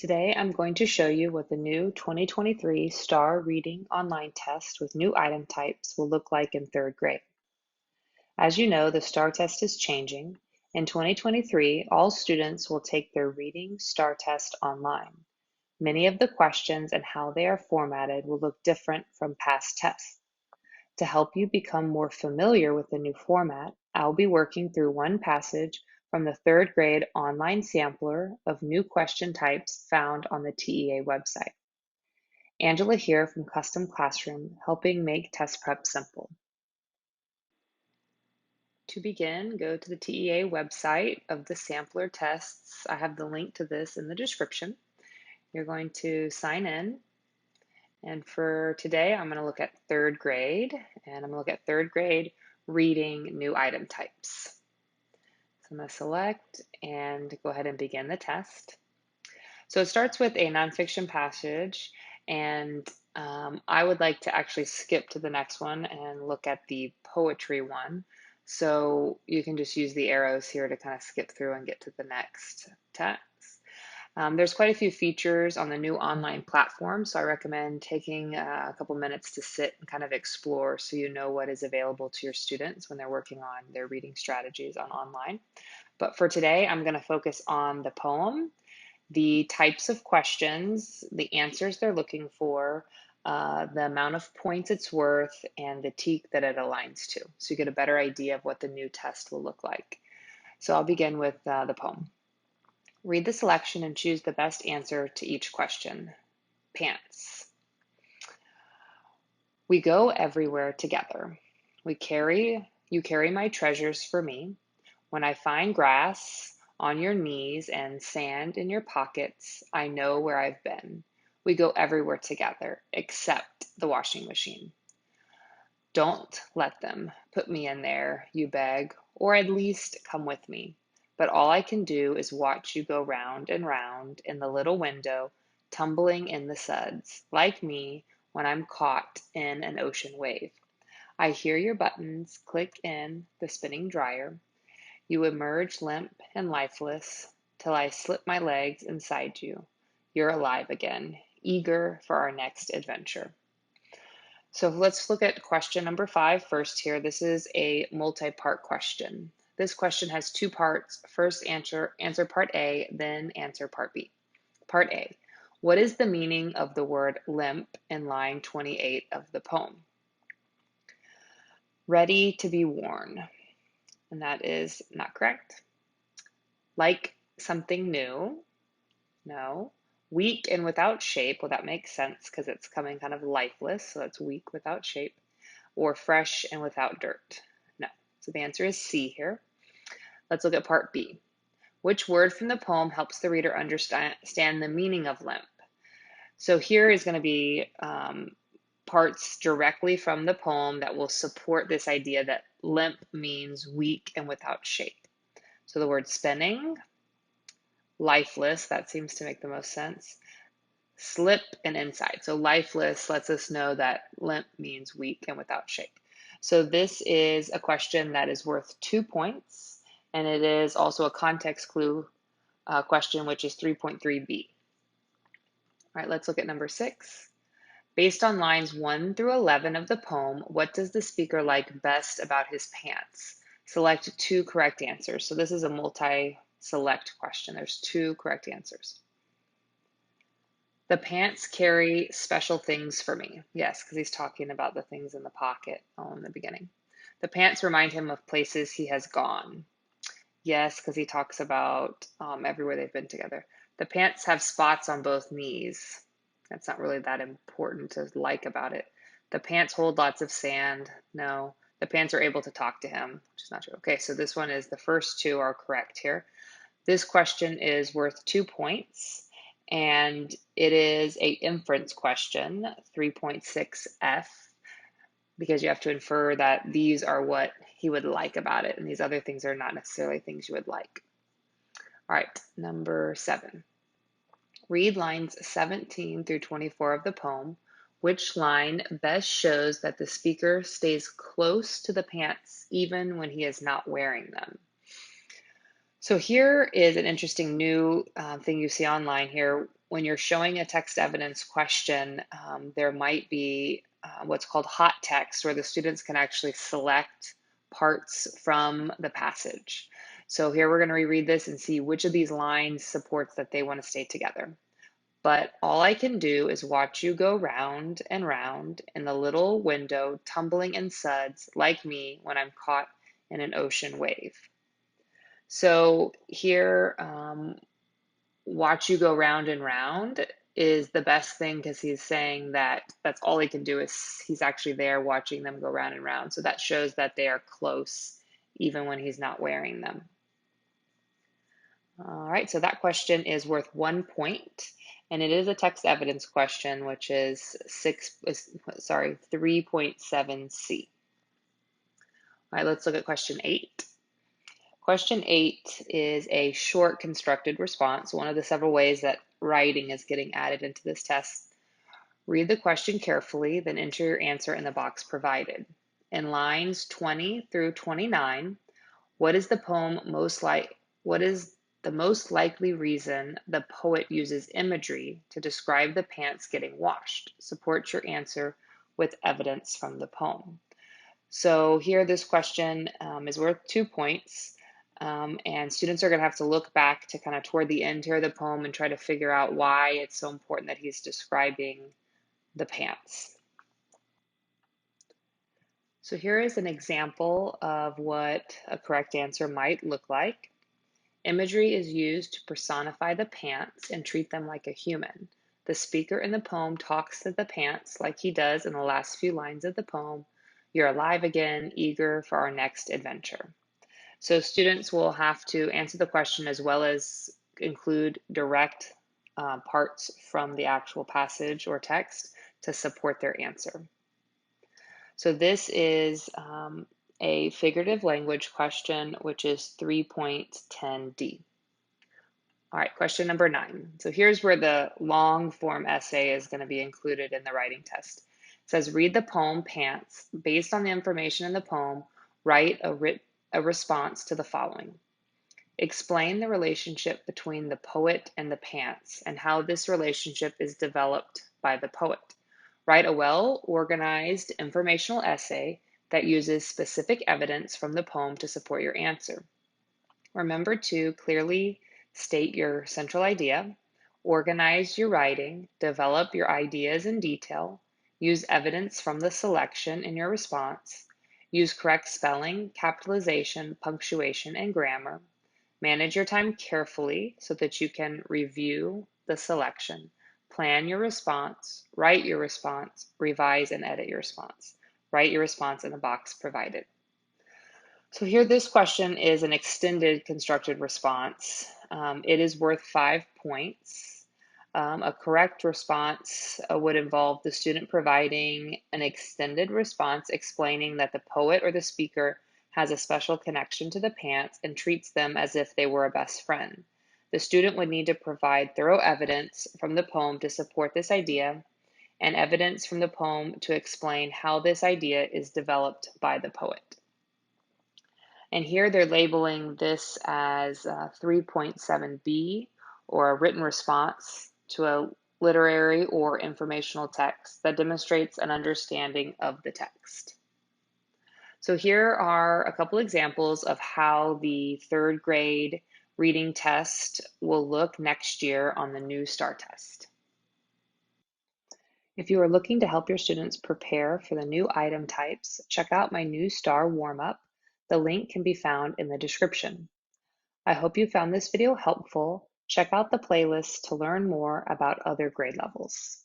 Today, I'm going to show you what the new 2023 STAAR Reading Online test with new item types will look like in third grade. As you know, the STAAR test is changing. In 2023, all students will take their Reading STAAR test online. Many of the questions and how they are formatted will look different from past tests. To help you become more familiar with the new format, I'll be working through one passage from the third grade online sampler of new question types found on the TEA website. Angela here from Custom Classroom, helping make test prep simple. To begin, go to the TEA website of the sampler tests. I have the link to this in the description. You're going to sign in. And for today, I'm going to look at third grade, and I'm going to look at third grade reading new item types. So I'm going to select and go ahead and begin the test. So it starts with a nonfiction passage, and I would like to actually skip to the next one and look at the poetry one. So you can just use the arrows here to kind of skip through and get to the next text. There's quite a few features on the new online platform, so I recommend taking a couple minutes to sit and kind of explore so you know what is available to your students when they're working on their reading strategies on online. But for today, I'm going to focus on the poem, the types of questions, the answers they're looking for, the amount of points it's worth, and the TEK that it aligns to, so you get a better idea of what the new test will look like. So I'll begin with the poem. Read the selection and choose the best answer to each question. Pants. We go everywhere together. You carry my treasures for me. When I find grass on your knees and sand in your pockets, I know where I've been. We go everywhere together, except the washing machine. Don't let them put me in there, you beg, or at least come with me. But all I can do is watch you go round and round in the little window, tumbling in the suds, like me when I'm caught in an ocean wave. I hear your buttons click in the spinning dryer. You emerge limp and lifeless till I slip my legs inside you. You're alive again, eager for our next adventure. So let's look at question number 5 first here. This is a multi-part question. This question has 2 parts. First answer part A, then answer part B. Part A, what is the meaning of the word limp in line 28 of the poem? Ready to be worn, and that is not correct. Like something new, no. Weak and without shape, well, that makes sense because it's coming kind of lifeless, so that's weak without shape. Or fresh and without dirt, no. So the answer is C here. Let's look at part B. Which word from the poem helps the reader understand the meaning of limp? So here is going to be parts directly from the poem that will support this idea that limp means weak and without shape. So the word spinning, lifeless, that seems to make the most sense. Slip and inside. So lifeless lets us know that limp means weak and without shape. So this is a question that is worth 2 points, and it is also a context clue question, which is 3.3b. All right, let's look at number 6. Based on lines 1 through 11 of the poem, what does the speaker like best about his pants? Select 2 correct answers. So this is a multi-select question. There's 2 correct answers. The pants carry special things for me. Yes, because he's talking about the things in the pocket in the beginning. The pants remind him of places he has gone. Yes, because he talks about everywhere they've been together. The pants have spots on both knees. That's not really that important to like about it. The pants hold lots of sand. No. The pants are able to talk to him, which is not true. Okay, so this one is the first 2 are correct here. This question is worth 2 points, and it is a inference question, 3.6f, because you have to infer that these are what he would like about it, and these other things are not necessarily things you would like. All right, number 7. Read lines 17 through 24 of the poem. Which line best shows that the speaker stays close to the pants even when he is not wearing them? So here is an interesting new thing you see online here. when you're showing a text evidence question, there might be what's called hot text, where the students can actually select parts from the passage. So here we're going to reread this and see which of these lines supports that they want to stay together. But all I can do is watch you go round and round in the little window, tumbling in suds like me when I'm caught in an ocean wave. So here, watch you go round and round is the best thing, because he's saying that that's all he can do, is he's actually there watching them go round and round. So that shows that they are close even when he's not wearing them. All right, so that question is worth 1 point, and it is a text evidence question, which is 3.7C. All right, let's look at question 8. Question 8 is a short constructed response, one of the several ways that writing is getting added into this test. Read the question carefully, then enter your answer in the box provided. In lines 20 through 29, what is the most likely reason the poet uses imagery to describe the pants getting washed? Support your answer with evidence from the poem. So here, this question is worth 2 points, and students are going to have to look back to kind of toward the end here of the poem and try to figure out why it's so important that he's describing the pants. So here is an example of what a correct answer might look like. Imagery is used to personify the pants and treat them like a human. The speaker in the poem talks to the pants like he does in the last few lines of the poem. You're alive again, eager for our next adventure. So students will have to answer the question as well as include direct parts from the actual passage or text to support their answer. So this is a figurative language question, which is 3.10D. All right, question number 9. So here's where the long form essay is going to be included in the writing test. It says, read the poem Pants. Based on the information in the poem, write a response to the following. Explain the relationship between the poet and the pants and how this relationship is developed by the poet. Write a well-organized informational essay that uses specific evidence from the poem to support your answer. Remember to clearly state your central idea, organize your writing, develop your ideas in detail, use evidence from the selection in your response, use correct spelling, capitalization, punctuation, and grammar. Manage your time carefully so that you can review the selection. Plan your response, write your response, revise and edit your response. Write your response in the box provided. So here, this question is an extended constructed response. It is worth 5 points. A correct response would involve the student providing an extended response explaining that the poet or the speaker has a special connection to the pants and treats them as if they were a best friend. The student would need to provide thorough evidence from the poem to support this idea, and evidence from the poem to explain how this idea is developed by the poet. And here they're labeling this as 3.7B, or a written response to a literary or informational text that demonstrates an understanding of the text. So here are a couple examples of how the 3rd grade reading test will look next year on the new STAAR test. If you are looking to help your students prepare for the new item types, check out my new STAAR warm-up. The link can be found in the description. I hope you found this video helpful. Check out the playlist to learn more about other grade levels.